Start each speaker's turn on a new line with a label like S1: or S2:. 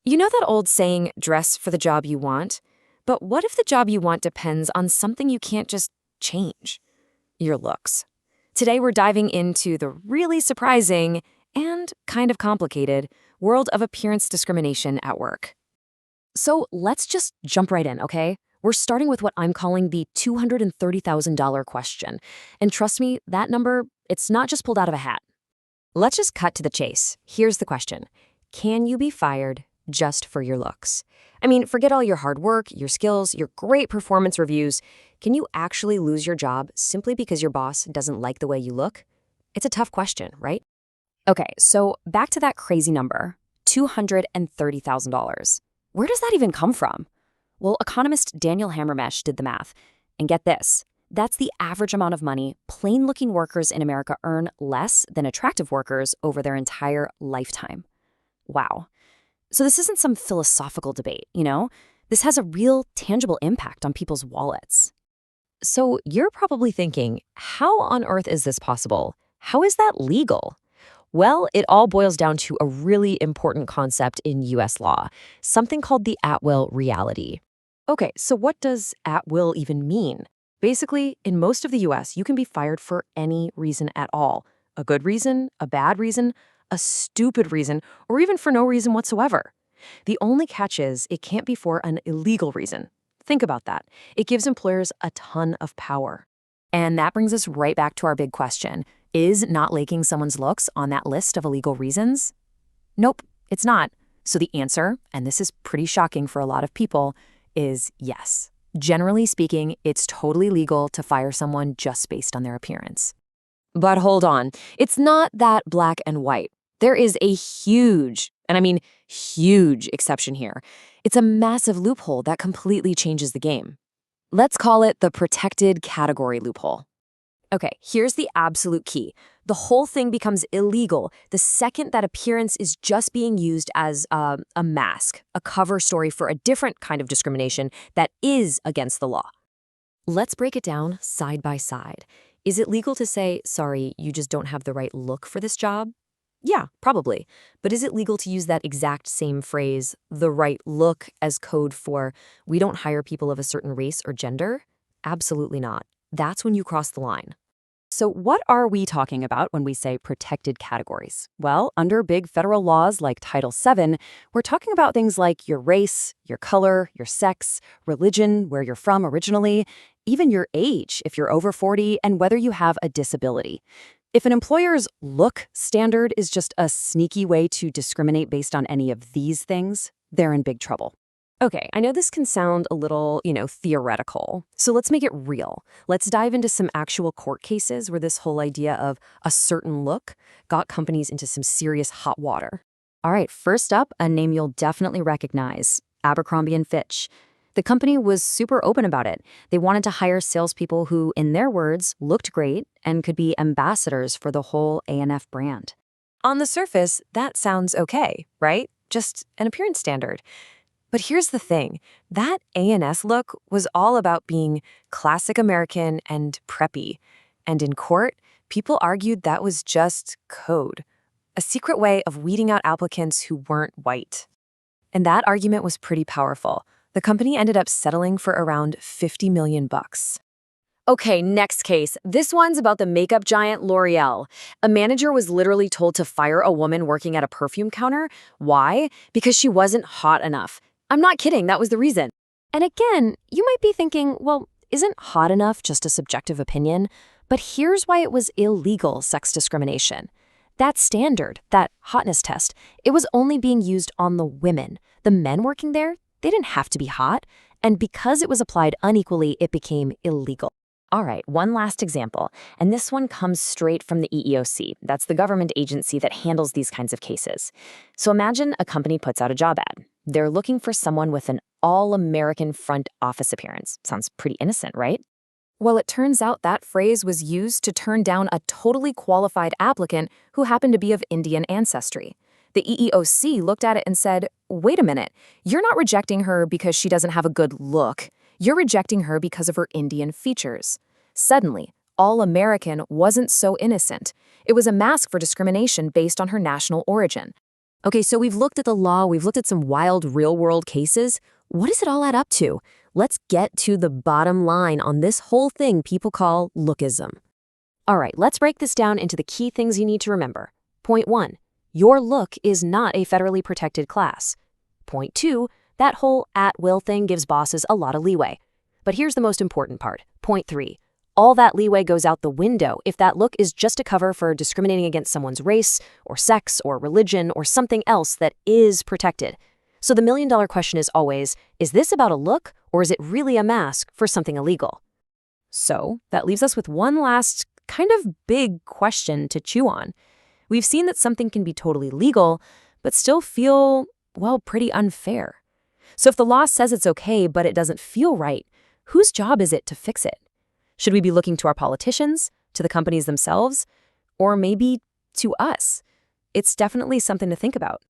S1: You know that old saying, dress for the job you want? But what if the job you want depends on something you can't just change? Your looks. Today we're diving into the really surprising and kind of complicated world of appearance discrimination at work. So let's just jump right in, okay? We're starting with what I'm calling the $230,000 question. And trust me, that number, it's not just pulled out of a hat. Let's just cut to the chase. Here's the question. Can you be fired just for your looks? I mean, forget all your hard work, your skills, your great performance reviews. Can you actually lose your job simply because your boss doesn't like the way you look? It's a tough question, right? Okay, so back to that crazy number, $230,000. Where does that even come from? Well, economist Daniel Hammermesh did the math. And get this, that's the average amount of money plain-looking workers in America earn less than attractive workers over their entire lifetime. Wow. So this isn't some philosophical debate, you know? This has a real, tangible impact on people's wallets. So you're probably thinking, how on earth is this possible? How is that legal? Well, it all boils down to a really important concept in U.S. law, something called the at-will reality. Okay, so what does at-will even mean? Basically, in most of the U.S., you can be fired for any reason at all. A good reason, a bad reason, a stupid reason, or even for no reason whatsoever. The only catch is it can't be for an illegal reason. Think about that. It gives employers a ton of power. And that brings us right back to our big question. Is not liking someone's looks on that list of illegal reasons? Nope, it's not. So the answer, and this is pretty shocking for a lot of people, is yes. Generally speaking, it's totally legal to fire someone just based on their appearance. But hold on, it's not that black and white. There is a huge, and I mean huge exception here. It's a massive loophole that completely changes the game. Let's call it the protected category loophole. Okay, here's the absolute key. The whole thing becomes illegal the second that appearance is just being used as a mask, a cover story for a different kind of discrimination that is against the law. Let's break it down side by side. Is it legal to say, sorry, you just don't have the right look for this job? Yeah, probably. But is it legal to use that exact same phrase, the right look, as code for we don't hire people of a certain race or gender? Absolutely not. That's when you cross the line. So what are we talking about when we say protected categories? Well, under big federal laws like Title VII, we're talking about things like your race, your color, your sex, religion, where you're from originally, even your age if you're over 40, and whether you have a disability. If an employer's look standard is just a sneaky way to discriminate based on any of these things, they're in big trouble. Okay, I know this can sound a little, theoretical, so let's make it real. Let's dive into some actual court cases where this whole idea of a certain look got companies into some serious hot water. All right, first up, a name you'll definitely recognize, Abercrombie & Fitch. The company was super open about it. They wanted to hire salespeople who, in their words, looked great and could be ambassadors for the whole A&F brand. On the surface, that sounds okay, right? Just an appearance standard. But here's the thing, that A&S look was all about being classic American and preppy. And in court, people argued that was just code, a secret way of weeding out applicants who weren't white. And that argument was pretty powerful. The company ended up settling for around $50 million. Okay, next case. This one's about the makeup giant L'Oreal. A manager was literally told to fire a woman working at a perfume counter. Why? Because she wasn't hot enough. I'm not kidding, that was the reason. And again, you might be thinking, well, isn't hot enough just a subjective opinion? But here's why it was illegal sex discrimination. That standard, that hotness test, it was only being used on the women. The men working there, they didn't have to be hot. And because it was applied unequally, it became illegal. All right, one last example, and this one comes straight from the EEOC. That's the government agency that handles these kinds of cases. So imagine a company puts out a job ad. They're looking for someone with an all-American front office appearance. Sounds pretty innocent, right? Well, it turns out that phrase was used to turn down a totally qualified applicant who happened to be of Indian ancestry. The EEOC looked at it and said, wait a minute, you're not rejecting her because she doesn't have a good look. You're rejecting her because of her Indian features. Suddenly, all-American wasn't so innocent. It was a mask for discrimination based on her national origin. Okay, so we've looked at the law, we've looked at some wild real-world cases. What does it all add up to? Let's get to the bottom line on this whole thing people call lookism. All right, let's break this down into the key things you need to remember. Point 1, your look is not a federally protected class. Point 2, that whole at-will thing gives bosses a lot of leeway. But here's the most important part. Point 3, all that leeway goes out the window if that look is just a cover for discriminating against someone's race or sex or religion or something else that is protected. So the million-dollar question is always, is this about a look or is it really a mask for something illegal? So that leaves us with one last kind of big question to chew on. We've seen that something can be totally legal, but still feel, well, pretty unfair. So if the law says it's okay, but it doesn't feel right, whose job is it to fix it? Should we be looking to our politicians, to the companies themselves, or maybe to us? It's definitely something to think about.